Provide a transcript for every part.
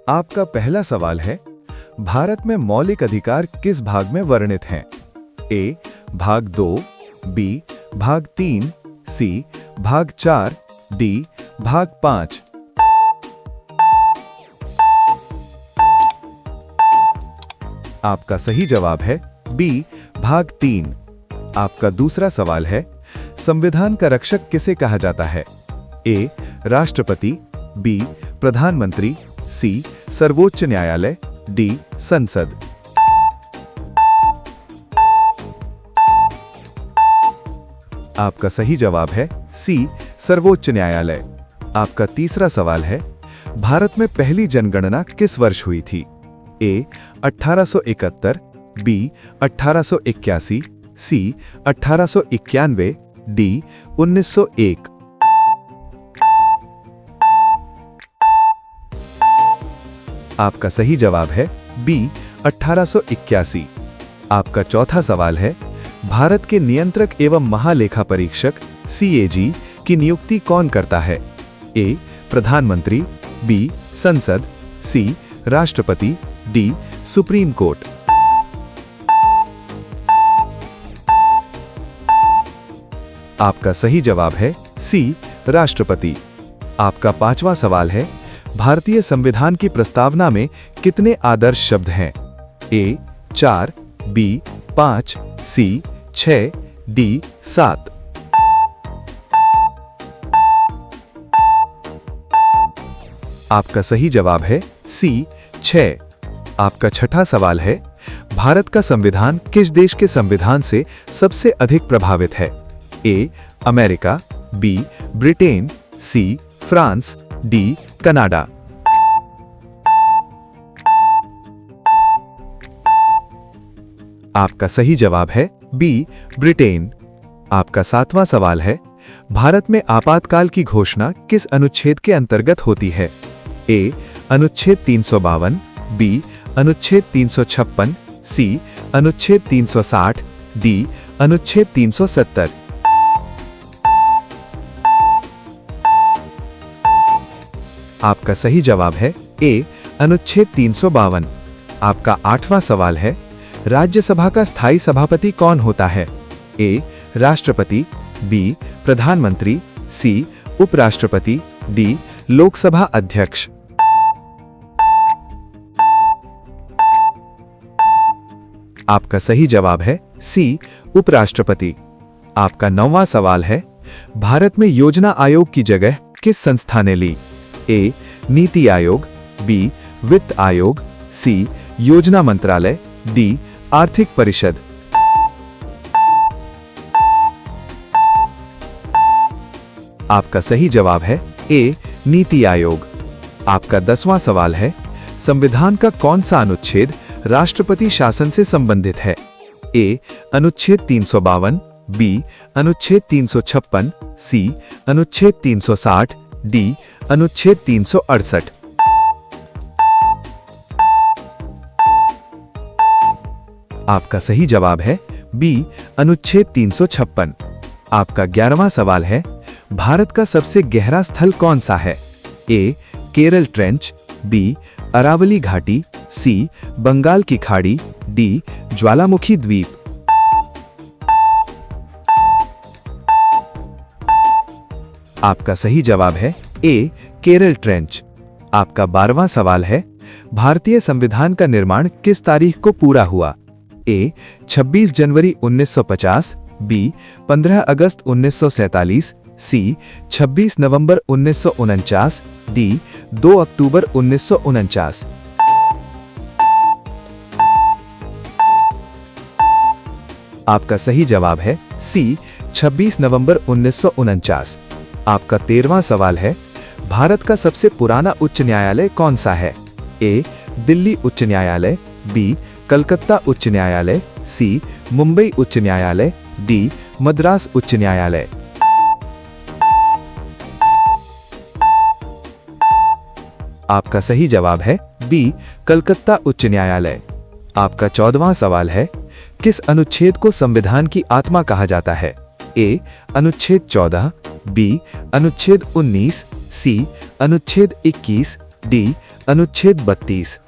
आपका पहला सवाल है, भारत में मौलिक अधिकार किस भाग में वर्णित हैं? ए भाग 2, बी भाग 3, सी भाग 4, डी भाग 5। आपका सही जवाब है बी भाग 3। आपका दूसरा सवाल है, संविधान का रक्षक किसे कहा जाता है? ए राष्ट्रपति, बी प्रधानमंत्री, सी सर्वोच्च न्यायालय, डी संसद। आपका सही जवाब है सी सर्वोच्च न्यायालय। आपका तीसरा सवाल है, भारत में पहली जनगणना किस वर्ष हुई थी? ए 1871, बी 1881, सी 1891, डी 1901। आपका सही जवाब है बी 1881। आपका चौथा सवाल है, भारत के नियंत्रक एवं महालेखा परीक्षक CAG की नियुक्ति कौन करता है? ए प्रधानमंत्री, बी संसद, सी राष्ट्रपति, डी सुप्रीम कोर्ट। आपका सही जवाब है सी राष्ट्रपति। आपका पांचवा सवाल है, भारतीय संविधान की प्रस्तावना में कितने आदर्श शब्द हैं? ए 4, बी 5, सी 6, डी 7। आपका सही जवाब है सी 6। आपका छठा सवाल है, भारत का संविधान किस देश के संविधान से सबसे अधिक प्रभावित है? A America, B Britain, C France, D Canada. आपका सही जवाब है बी ब्रिटेन। आपका सातवां सवाल है, भारत में आपातकाल की घोषणा किस अनुच्छेद के अंतर्गत होती है? ए अनुच्छेद 352, बी अनुच्छेद 356, सी अनुच्छेद 360, डी अनुच्छेद 370। आपका सही जवाब है ए अनुच्छेद 352। आपका आठवां सवाल है, राज्यसभा का स्थायी सभापति कौन होता है? ए राष्ट्रपति, बी प्रधानमंत्री, सी उपराष्ट्रपति, डी लोकसभा अध्यक्ष। आपका सही जवाब है सी उपराष्ट्रपति। आपका 9वां सवाल है, भारत में योजना आयोग की जगह किस संस्था ने ली? ए नीति आयोग, बी वित्त आयोग, सी योजना मंत्रालय, डी आर्थिक परिषद। आपका सही जवाब है ए नीति आयोग। आपका 10वां सवाल है, संविधान का कौन सा अनुच्छेद राष्ट्रपति शासन से संबंधित है? ए अनुच्छेद 352, बी अनुच्छेद 356, सी अनुच्छेद 360, डी अनुच्छेद 368। आपका सही जवाब है बी अनुच्छेद 356। आपका 11वां सवाल है, भारत का सबसे गहरा स्थल कौन सा है? ए केरल ट्रेंच, बी अरावली घाटी, सी बंगाल की खाड़ी, डी ज्वालामुखी द्वीप। आपका सही जवाब है ए केरल ट्रेंच। आपका 12वां सवाल है, भारतीय संविधान का निर्माण किस तारीख को पूरा हुआ? ए 26 जनवरी 1950, बी 15 अगस्त 1947, सी 26 नवंबर 1949, डी 2 अक्टूबर 1949। आपका सही जवाब है सी 26 नवंबर 1949। आपका 13वां सवाल है, भारत का सबसे पुराना उच्च न्यायालय कौन सा है? ए दिल्ली उच्च न्यायालय, बी कलकत्ता उच्च न्यायालय, सी मुंबई उच्च न्यायालय, डी मद्रास उच्च न्यायालय। आपका सही जवाब है बी कलकत्ता उच्च न्यायालय। आपका 14वां सवाल है, किस अनुच्छेद को संविधान की आत्मा कहा जाता है? ए अनुच्छेद 14, बी अनुच्छेद 19, सी अनुच्छेद 21, डी अनुच्छेद 32।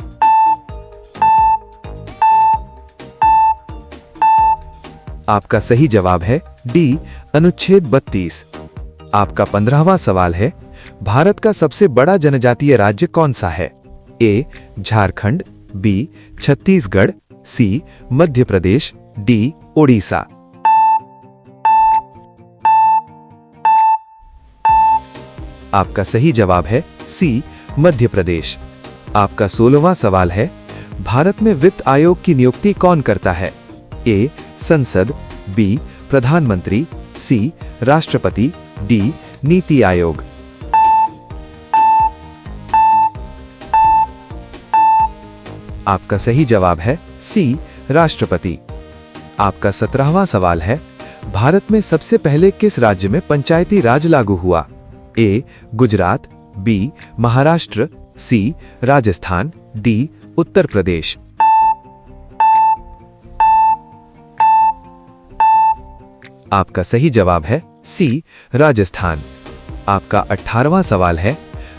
आपका सही जवाब है डी अनुच्छेद 32। आपका 15वां सवाल है, भारत का सबसे बड़ा जनजातीय राज्य कौन सा है? ए झारखंड, बी छत्तीसगढ़, सी मध्य प्रदेश, डी ओडिशा। आपका सही जवाब है सी मध्य प्रदेश। आपका 16वां सवाल है, भारत में वित्त आयोग की नियुक्ति कौन करता है? ए संसद, बी प्रधानमंत्री, सी राष्ट्रपति, डी नीति आयोग। आपका सही जवाब है सी राष्ट्रपति। आपका 17वां सवाल है, भारत में सबसे पहले किस राज्य में पंचायती राज लागू हुआ? ए गुजरात, बी महाराष्ट्र, सी राजस्थान, डी उत्तर प्रदेश। आपका सही जवाब है सी राजस्थान। आपका 18वां सवाल है,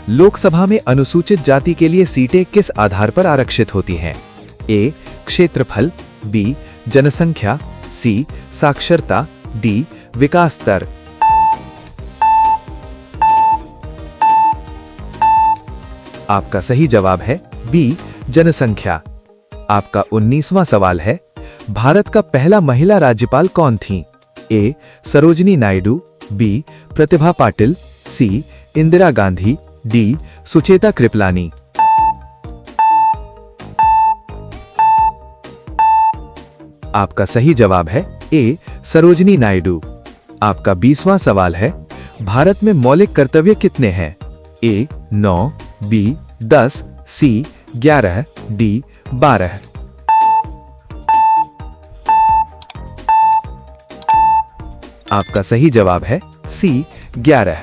लोकसभा में अनुसूचित जाति के लिए सीटें किस आधार पर आरक्षित होती हैं? ए क्षेत्रफल, बी जनसंख्या, सी साक्षरता, डी विकास दर। आपका सही जवाब है बी जनसंख्या। आपका 19वां सवाल है, भारत का पहला महिला राज्यपाल कौन थी? ए सरोजिनी नायडू, बी प्रतिभा पाटिल, सी इंदिरा गांधी, डी सुचेता कृपलानी। आपका सही जवाब है ए सरोजिनी नायडू। आपका 20वां सवाल है, भारत में मौलिक कर्तव्य कितने हैं? ए 9, बी 10, सी 11, डी 12। आपका सही जवाब है सी 11।